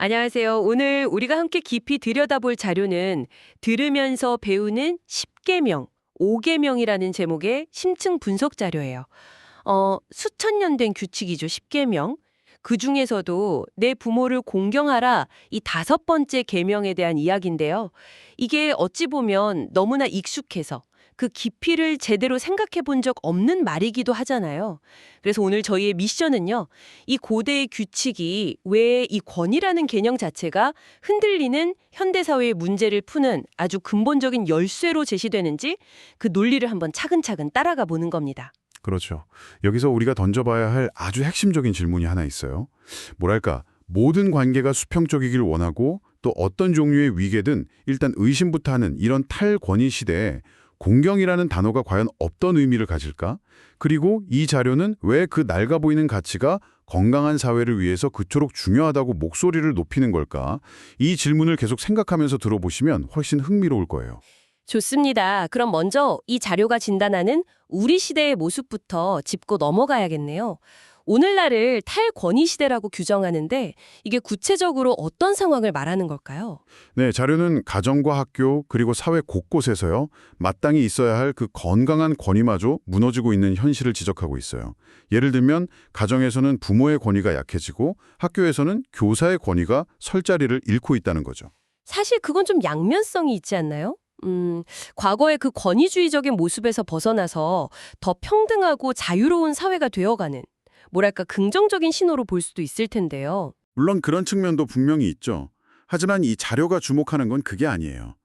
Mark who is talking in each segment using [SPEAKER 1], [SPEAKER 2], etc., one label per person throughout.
[SPEAKER 1] 안녕하세요. 오늘 우리가 함께 깊이 들여다볼 자료는 들으면서 배우는 10계명, 5계명이라는 제목의 심층 분석 자료예요. 수천 년 된 규칙이죠, 10계명. 그 중에서도 내 부모를 공경하라 이 다섯 번째 계명에 대한 이야기인데요. 이게 어찌 보면 너무나 익숙해서 그 깊이를 제대로 생각해 본 적 없는 말이기도 하잖아요. 그래서 오늘 저희의 미션은요. 이 고대의 규칙이 왜 이 권위라는 개념 자체가 흔들리는 현대사회의 문제를 푸는 아주 근본적인 열쇠로 제시되는지 그 논리를 한번 차근차근 따라가 보는 겁니다.
[SPEAKER 2] 그렇죠. 여기서 우리가 던져봐야 할 아주 핵심적인 질문이 하나 있어요. 뭐랄까, 모든 관계가 수평적이길 원하고 또 어떤 종류의 위계든 일단 의심부터 하는 이런 탈권위 시대에 공경이라는 단어가 과연 어떤 의미를 가질까? 그리고 이 자료는 왜 그 낡아 보이는 가치가 건강한 사회를 위해서 그토록 중요하다고 목소리를 높이는 걸까? 이 질문을 계속 생각하면서 들어보시면 훨씬 흥미로울 거예요.
[SPEAKER 1] 좋습니다. 그럼 먼저 이 자료가 진단하는 우리 시대의 모습부터 짚고 넘어가야겠네요. 오늘날을 탈권위 시대라고 규정하는데 이게 구체적으로 어떤 상황을 말하는 걸까요?
[SPEAKER 2] 네, 자료는 가정과 학교 그리고 사회 곳곳에서요. 마땅히 있어야 할 그 건강한 권위마저 무너지고 있는 현실을 지적하고 있어요. 예를 들면 가정에서는 부모의 권위가 약해지고 학교에서는 교사의 권위가 설 자리를 잃고 있다는 거죠.
[SPEAKER 1] 사실 그건 좀 양면성이 있지 않나요? 과거의 그 권위주의적인 모습에서 벗어나서 더 평등하고 자유로운 사회가 되어가는 뭐랄까 긍정적인 신호로 볼 수도 있을 텐데요.
[SPEAKER 2] 물론 그런 측면도 분명히 있죠. 하지만 이 자료가 주목하는 건 그게 아니에요.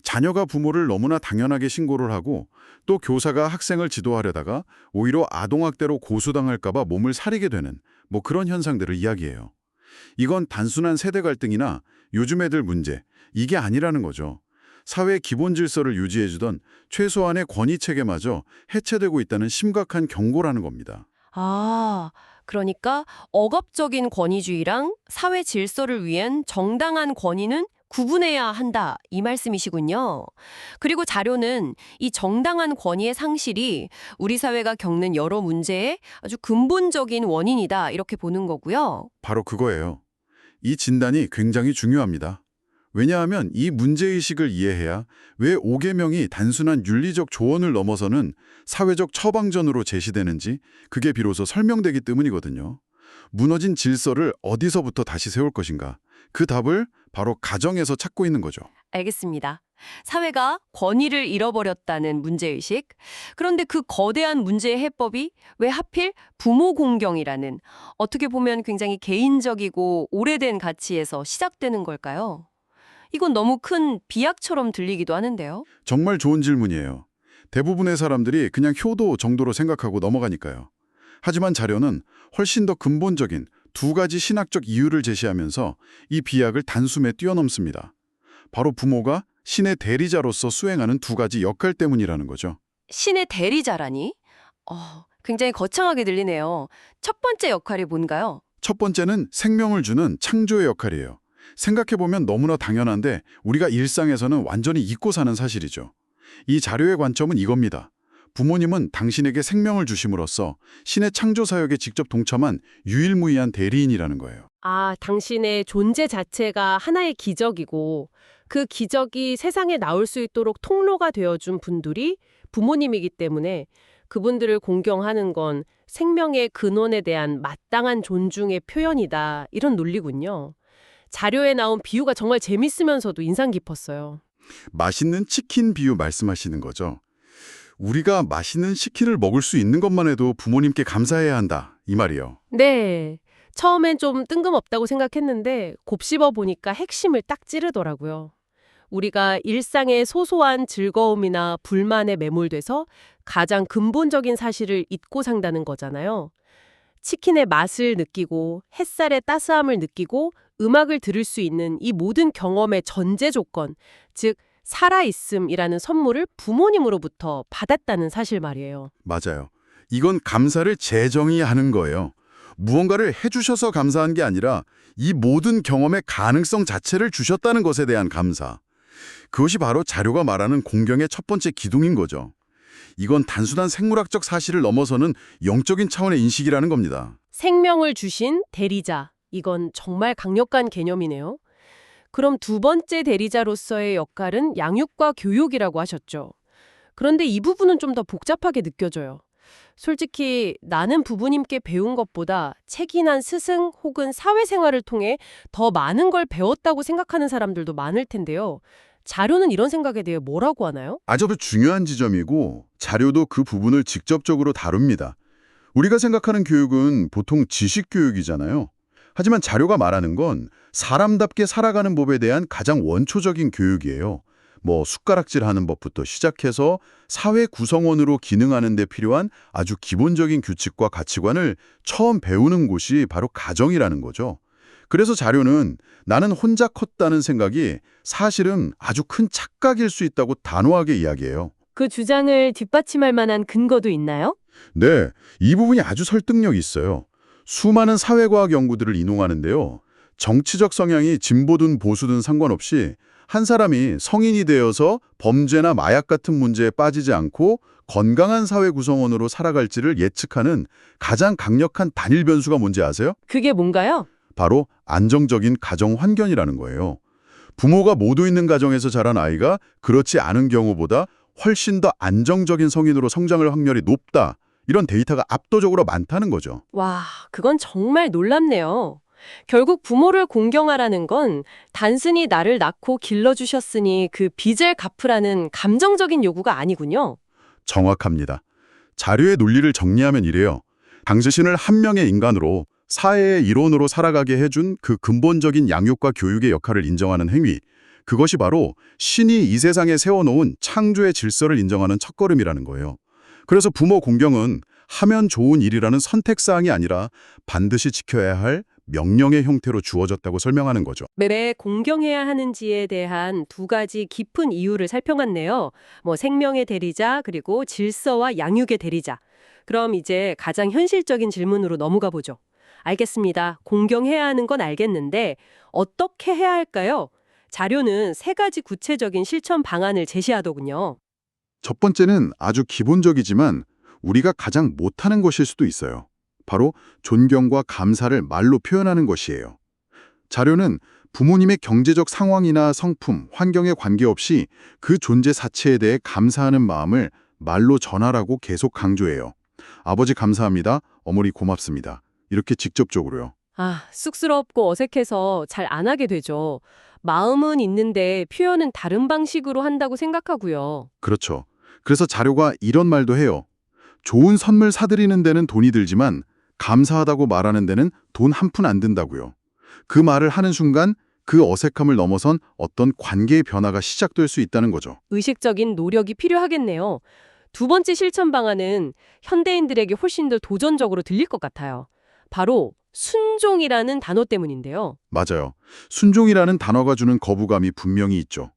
[SPEAKER 2] 자녀가 부모를 너무나 당연하게 신고를 하고 또 교사가 학생을 지도하려다가 오히려 아동학대로 고소당할까 봐 몸을 사리게 되는 그런 현상들을 이야기해요. 이건 단순한 세대 갈등이나 요즘 애들 문제, 이게 아니라는 거죠. 사회의 기본 질서를 유지해주던 최소한의 권위 체계마저 해체되고 있다는 심각한 경고라는 겁니다.
[SPEAKER 1] 아, 그러니까 억압적인 권위주의랑 사회 질서를 위한 정당한 권위는 구분해야 한다, 이 말씀이시군요. 그리고 자료는 이 정당한 권위의 상실이 우리 사회가 겪는 여러 문제의 아주 근본적인 원인이다, 이렇게 보는 거고요.
[SPEAKER 2] 바로 그거예요. 이 진단이 굉장히 중요합니다. 왜냐하면 이 문제의식을 이해해야 왜 5계명이 단순한 윤리적 조언을 넘어서는 사회적 처방전으로 제시되는지 그게 비로소 설명되기 때문이거든요. 무너진 질서를 어디서부터 다시 세울 것인가? 그 답을 바로 가정에서 찾고 있는 거죠.
[SPEAKER 1] 알겠습니다. 사회가 권위를 잃어버렸다는 문제의식. 그런데 그 거대한 문제의 해법이 왜 하필 부모 공경이라는 어떻게 보면 굉장히 개인적이고 오래된 가치에서 시작되는 걸까요? 이건 너무 큰 비약처럼 들리기도 하는데요.
[SPEAKER 2] 정말 좋은 질문이에요. 대부분의 사람들이 그냥 효도 정도로 생각하고 넘어가니까요. 하지만 자료는 훨씬 더 근본적인 두 가지 신학적 이유를 제시하면서 이 비약을 단숨에 뛰어넘습니다. 바로 부모가 신의 대리자로서 수행하는 두 가지 역할 때문이라는 거죠.
[SPEAKER 1] 신의 대리자라니? 굉장히 거창하게 들리네요. 첫 번째 역할이 뭔가요?
[SPEAKER 2] 첫 번째는 생명을 주는 창조의 역할이에요. 생각해보면 너무나 당연한데 우리가 일상에서는 완전히 잊고 사는 사실이죠. 이 자료의 관점은 이겁니다. 부모님은 당신에게 생명을 주심으로써 신의 창조 사역에 직접 동참한 유일무이한 대리인이라는 거예요.
[SPEAKER 3] 아, 당신의 존재 자체가 하나의 기적이고 그 기적이 세상에 나올 수 있도록 통로가 되어준 분들이 부모님이기 때문에 그분들을 공경하는 건 생명의 근원에 대한 마땅한 존중의 표현이다. 이런 논리군요. 자료에 나온 비유가 정말 재밌으면서도 인상 깊었어요.
[SPEAKER 2] 맛있는 치킨 비유 말씀하시는 거죠. 우리가 맛있는 치킨을 먹을 수 있는 것만 해도 부모님께 감사해야 한다. 이 말이요.
[SPEAKER 3] 네. 처음엔 좀 뜬금없다고 생각했는데 곱씹어 보니까 핵심을 딱 찌르더라고요. 우리가 일상의 소소한 즐거움이나 불만에 매몰돼서 가장 근본적인 사실을 잊고 산다는 거잖아요. 치킨의 맛을 느끼고 햇살의 따스함을 느끼고 음악을 들을 수 있는 이 모든 경험의 전제 조건, 즉 살아있음이라는 선물을 부모님으로부터 받았다는 사실 말이에요.
[SPEAKER 2] 맞아요. 이건 감사를 재정의하는 거예요. 무언가를 해주셔서 감사한 게 아니라 이 모든 경험의 가능성 자체를 주셨다는 것에 대한 감사. 그것이 바로 자료가 말하는 공경의 첫 번째 기둥인 거죠. 이건 단순한 생물학적 사실을 넘어서는 영적인 차원의 인식이라는 겁니다.
[SPEAKER 3] 생명을 주신 대리자, 이건 정말 강력한 개념이네요. 그럼 두 번째 대리자로서의 역할은 양육과 교육이라고 하셨죠. 그런데 이 부분은 좀 더 복잡하게 느껴져요. 솔직히 나는 부모님께 배운 것보다 책이 난 스승 혹은 사회생활을 통해 더 많은 걸 배웠다고 생각하는 사람들도 많을 텐데요. 자료는 이런 생각에 대해 뭐라고 하나요?
[SPEAKER 2] 아주 중요한 지점이고 자료도 그 부분을 직접적으로 다룹니다. 우리가 생각하는 교육은 보통 지식 교육이잖아요. 하지만 자료가 말하는 건 사람답게 살아가는 법에 대한 가장 원초적인 교육이에요. 뭐 숟가락질하는 법부터 시작해서 사회 구성원으로 기능하는 데 필요한 아주 기본적인 규칙과 가치관을 처음 배우는 곳이 바로 가정이라는 거죠. 그래서 자료는 나는 혼자 컸다는 생각이 사실은 아주 큰 착각일 수 있다고 단호하게 이야기해요.
[SPEAKER 1] 그 주장을 뒷받침할 만한 근거도 있나요?
[SPEAKER 2] 네, 이 부분이 아주 설득력이 있어요. 수많은 사회과학 연구들을 인용하는데요. 정치적 성향이 진보든 보수든 상관없이 한 사람이 성인이 되어서 범죄나 마약 같은 문제에 빠지지 않고 건강한 사회 구성원으로 살아갈지를 예측하는 가장 강력한 단일 변수가 뭔지 아세요?
[SPEAKER 1] 그게 뭔가요?
[SPEAKER 2] 바로 안정적인 가정 환경이라는 거예요. 부모가 모두 있는 가정에서 자란 아이가 그렇지 않은 경우보다 훨씬 더 안정적인 성인으로 성장할 확률이 높다. 이런 데이터가 압도적으로 많다는 거죠.
[SPEAKER 1] 와, 그건 정말 놀랍네요. 결국 부모를 공경하라는 건 단순히 나를 낳고 길러주셨으니 그 빚을 갚으라는 감정적인 요구가 아니군요.
[SPEAKER 2] 정확합니다. 자료의 논리를 정리하면 이래요. 당신을 한 명의 인간으로 사회의 일원으로 살아가게 해준 그 근본적인 양육과 교육의 역할을 인정하는 행위. 그것이 바로 신이 이 세상에 세워놓은 창조의 질서를 인정하는 첫걸음이라는 거예요. 그래서 부모 공경은 하면 좋은 일이라는 선택사항이 아니라 반드시 지켜야 할 명령의 형태로 주어졌다고 설명하는 거죠.
[SPEAKER 1] 왜 공경해야 하는지에 대한 두 가지 깊은 이유를 살펴봤네요. 생명의 대리자 그리고 질서와 양육의 대리자. 그럼 이제 가장 현실적인 질문으로 넘어가 보죠. 알겠습니다. 공경해야 하는 건 알겠는데 어떻게 해야 할까요? 자료는 세 가지 구체적인 실천 방안을 제시하더군요.
[SPEAKER 2] 첫 번째는 아주 기본적이지만 우리가 가장 못하는 것일 수도 있어요. 바로 존경과 감사를 말로 표현하는 것이에요. 자료는 부모님의 경제적 상황이나 성품, 환경에 관계없이 그 존재 자체에 대해 감사하는 마음을 말로 전하라고 계속 강조해요. 아버지 감사합니다. 어머니 고맙습니다. 이렇게 직접적으로요.
[SPEAKER 1] 쑥스럽고 어색해서 잘 안 하게 되죠. 마음은 있는데 표현은 다른 방식으로 한다고 생각하고요.
[SPEAKER 2] 그렇죠. 그래서 자료가 이런 말도 해요. 좋은 선물 사드리는 데는 돈이 들지만 감사하다고 말하는 데는 돈 한 푼 안 든다고요. 그 말을 하는 순간 그 어색함을 넘어선 어떤 관계의 변화가 시작될 수 있다는 거죠.
[SPEAKER 1] 의식적인 노력이 필요하겠네요. 두 번째 실천 방안은 현대인들에게 훨씬 더 도전적으로 들릴 것 같아요. 바로 순종이라는 단어 때문인데요.
[SPEAKER 2] 맞아요. 순종이라는 단어가 주는 거부감이 분명히 있죠.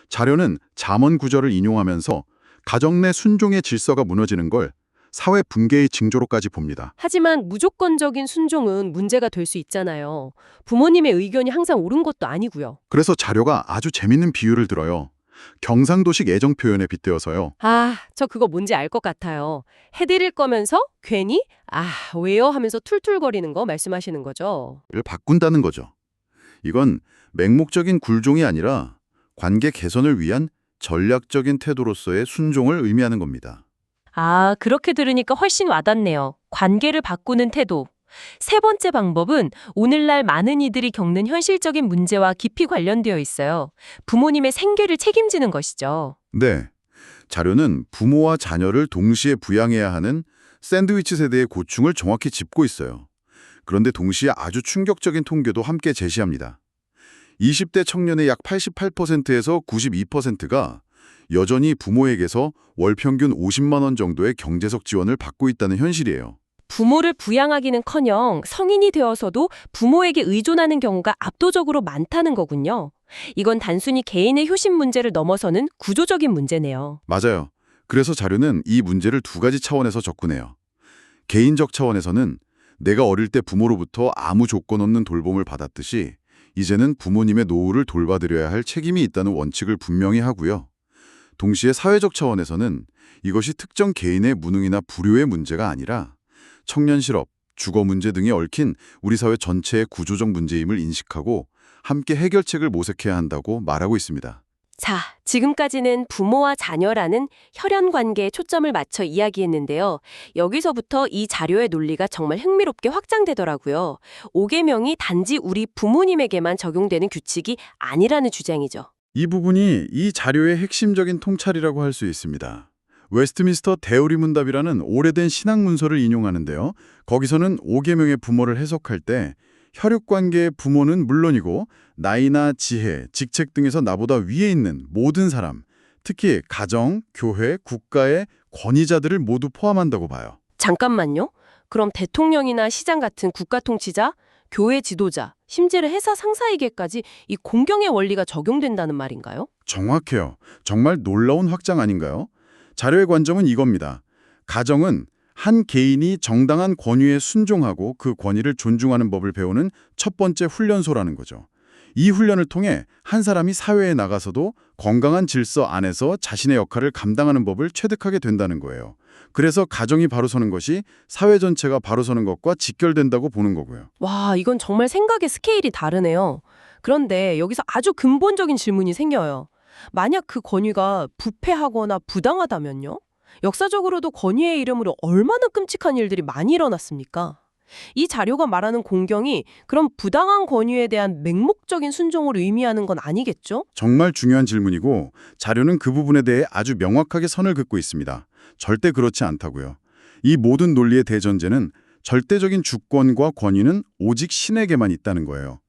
[SPEAKER 2] 자료는 잠언 구절을 인용하면서 가정 내 순종의 질서가 무너지는 걸 사회 붕괴의 징조로까지 봅니다.
[SPEAKER 1] 하지만 무조건적인 순종은 문제가 될 수 있잖아요. 부모님의 의견이 항상 옳은 것도 아니고요.
[SPEAKER 2] 그래서 자료가 아주 재밌는 비유를 들어요. 경상도식 애정 표현에 빗대어서요.
[SPEAKER 1] 저 그거 뭔지 알 것 같아요. 해드릴 거면서 괜히 왜요 하면서 툴툴거리는 거 말씀하시는 거죠.
[SPEAKER 2] 를 바꾼다는 거죠. 이건 맹목적인 굴종이 아니라 관계 개선을 위한 전략적인 태도로서의 순종을 의미하는 겁니다.
[SPEAKER 1] 그렇게 들으니까 훨씬 와닿네요. 관계를 바꾸는 태도. 세 번째 방법은 오늘날 많은 이들이 겪는 현실적인 문제와 깊이 관련되어 있어요. 부모님의 생계를 책임지는 것이죠.
[SPEAKER 2] 네. 자료는 부모와 자녀를 동시에 부양해야 하는 샌드위치 세대의 고충을 정확히 짚고 있어요. 그런데 동시에 아주 충격적인 통계도 함께 제시합니다. 20대 청년의 약 88%에서 92%가 여전히 부모에게서 월 평균 50만 원 정도의 경제적 지원을 받고 있다는 현실이에요.
[SPEAKER 1] 부모를 부양하기는커녕 성인이 되어서도 부모에게 의존하는 경우가 압도적으로 많다는 거군요. 이건 단순히 개인의 효심 문제를 넘어서는 구조적인 문제네요.
[SPEAKER 2] 맞아요. 그래서 자료는 이 문제를 두 가지 차원에서 접근해요. 개인적 차원에서는 내가 어릴 때 부모로부터 아무 조건 없는 돌봄을 받았듯이 이제는 부모님의 노후를 돌봐드려야 할 책임이 있다는 원칙을 분명히 하고요. 동시에 사회적 차원에서는 이것이 특정 개인의 무능이나 불효의 문제가 아니라 청년 실업, 주거 문제 등에 얽힌 우리 사회 전체의 구조적 문제임을 인식하고 함께 해결책을 모색해야 한다고 말하고 있습니다.
[SPEAKER 1] 자, 지금까지는 부모와 자녀라는 혈연 관계에 초점을 맞춰 이야기했는데요. 여기서부터 이 자료의 논리가 정말 흥미롭게 확장되더라고요. 5계명이 단지 우리 부모님에게만 적용되는 규칙이 아니라는 주장이죠.
[SPEAKER 2] 이 부분이 이 자료의 핵심적인 통찰이라고 할 수 있습니다. 웨스트민스터 대우리문답이라는 오래된 신학 문서를 인용하는데요. 거기서는 5계명의 부모를 해석할 때 혈육관계의 부모는 물론이고 나이나 지혜, 직책 등에서 나보다 위에 있는 모든 사람, 특히 가정, 교회, 국가의 권위자들을 모두 포함한다고 봐요.
[SPEAKER 1] 잠깐만요. 그럼 대통령이나 시장 같은 국가 통치자, 교회 지도자, 심지어 회사 상사에게까지 이 공경의 원리가 적용된다는 말인가요?
[SPEAKER 2] 정확해요. 정말 놀라운 확장 아닌가요? 자료의 관점은 이겁니다. 가정은 한 개인이 정당한 권위에 순종하고 그 권위를 존중하는 법을 배우는 첫 번째 훈련소라는 거죠. 이 훈련을 통해 한 사람이 사회에 나가서도 건강한 질서 안에서 자신의 역할을 감당하는 법을 체득하게 된다는 거예요. 그래서 가정이 바로 서는 것이 사회 전체가 바로 서는 것과 직결된다고 보는 거고요.
[SPEAKER 1] 와, 이건 정말 생각의 스케일이 다르네요. 그런데 여기서 아주 근본적인 질문이 생겨요. 만약 그 권위가 부패하거나 부당하다면요? 역사적으로도 권위의 이름으로 얼마나 끔찍한 일들이 많이 일어났습니까? 이 자료가 말하는 공경이 그럼 부당한 권위에 대한 맹목적인 순종을 의미하는 건 아니겠죠?
[SPEAKER 2] 정말 중요한 질문이고 자료는 그 부분에 대해 아주 명확하게 선을 긋고 있습니다. 절대 그렇지 않다고요. 이 모든 논리의 대전제는 절대적인 주권과 권위는 오직 신에게만 있다는 거예요.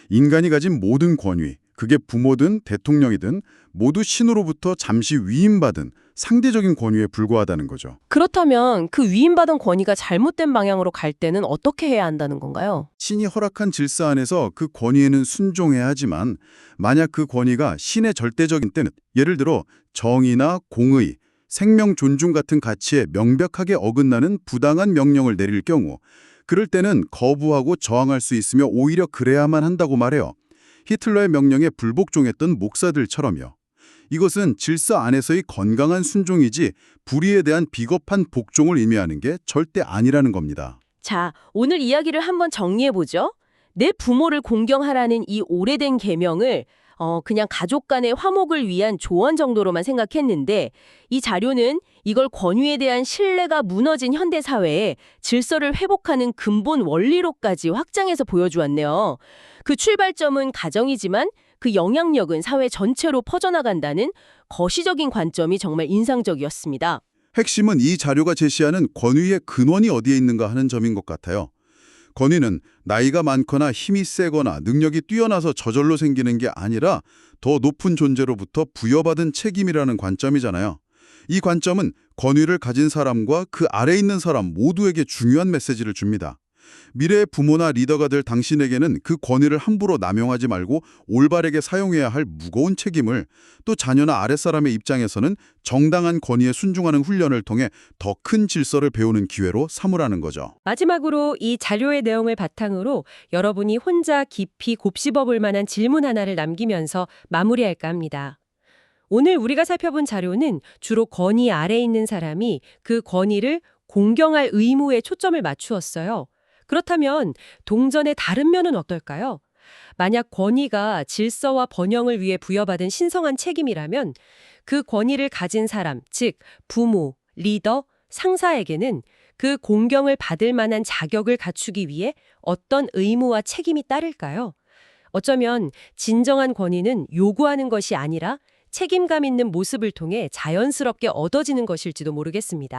[SPEAKER 2] 인간이 가진 모든 권위, 그게 부모든 대통령이든 모두 신으로부터 잠시 위임받은 상대적인 권위에 불과하다는 거죠.
[SPEAKER 1] 그렇다면 그 위임받은 권위가 잘못된 방향으로 갈 때는 어떻게 해야 한다는 건가요?
[SPEAKER 2] 신이 허락한 질서 안에서 그 권위에는 순종해야 하지만 만약 그 권위가 신의 절대적인 때는 예를 들어 정의나 공의, 생명 존중 같은 가치에 명백하게 어긋나는 부당한 명령을 내릴 경우 그럴 때는 거부하고 저항할 수 있으며 오히려 그래야만 한다고 말해요. 히틀러의 명령에 불복종했던 목사들처럼요. 이것은 질서 안에서의 건강한 순종이지 불의에 대한 비겁한 복종을 의미하는 게 절대 아니라는 겁니다.
[SPEAKER 1] 자, 오늘 이야기를 한번 정리해보죠. 내 부모를 공경하라는 이 오래된 계명을 그냥 가족 간의 화목을 위한 조언 정도로만 생각했는데 이 자료는 이걸 권위에 대한 신뢰가 무너진 현대사회에 질서를 회복하는 근본 원리로까지 확장해서 보여주었네요. 그 출발점은 가정이지만 그 영향력은 사회 전체로 퍼져나간다는 거시적인 관점이 정말 인상적이었습니다.
[SPEAKER 2] 핵심은 이 자료가 제시하는 권위의 근원이 어디에 있는가 하는 점인 것 같아요. 권위는 나이가 많거나 힘이 세거나 능력이 뛰어나서 저절로 생기는 게 아니라 더 높은 존재로부터 부여받은 책임이라는 관점이잖아요. 이 관점은 권위를 가진 사람과 그 아래에 있는 사람 모두에게 중요한 메시지를 줍니다. 미래의 부모나 리더가 될 당신에게는 그 권위를 함부로 남용하지 말고 올바르게 사용해야 할 무거운 책임을, 또 자녀나 아랫사람의 입장에서는 정당한 권위에 순종하는 훈련을 통해 더 큰 질서를 배우는 기회로 삼으라는 거죠.
[SPEAKER 1] 마지막으로 이 자료의 내용을 바탕으로 여러분이 혼자 깊이 곱씹어 볼 만한 질문 하나를 남기면서 마무리할까 합니다. 오늘 우리가 살펴본 자료는 주로 권위 아래에 있는 사람이 그 권위를 공경할 의무에 초점을 맞추었어요. 그렇다면 동전의 다른 면은 어떨까요? 만약 권위가 질서와 번영을 위해 부여받은 신성한 책임이라면 그 권위를 가진 사람, 즉 부모, 리더, 상사에게는 그 공경을 받을 만한 자격을 갖추기 위해 어떤 의무와 책임이 따를까요? 어쩌면 진정한 권위는 요구하는 것이 아니라 책임감 있는 모습을 통해 자연스럽게 얻어지는 것일지도 모르겠습니다.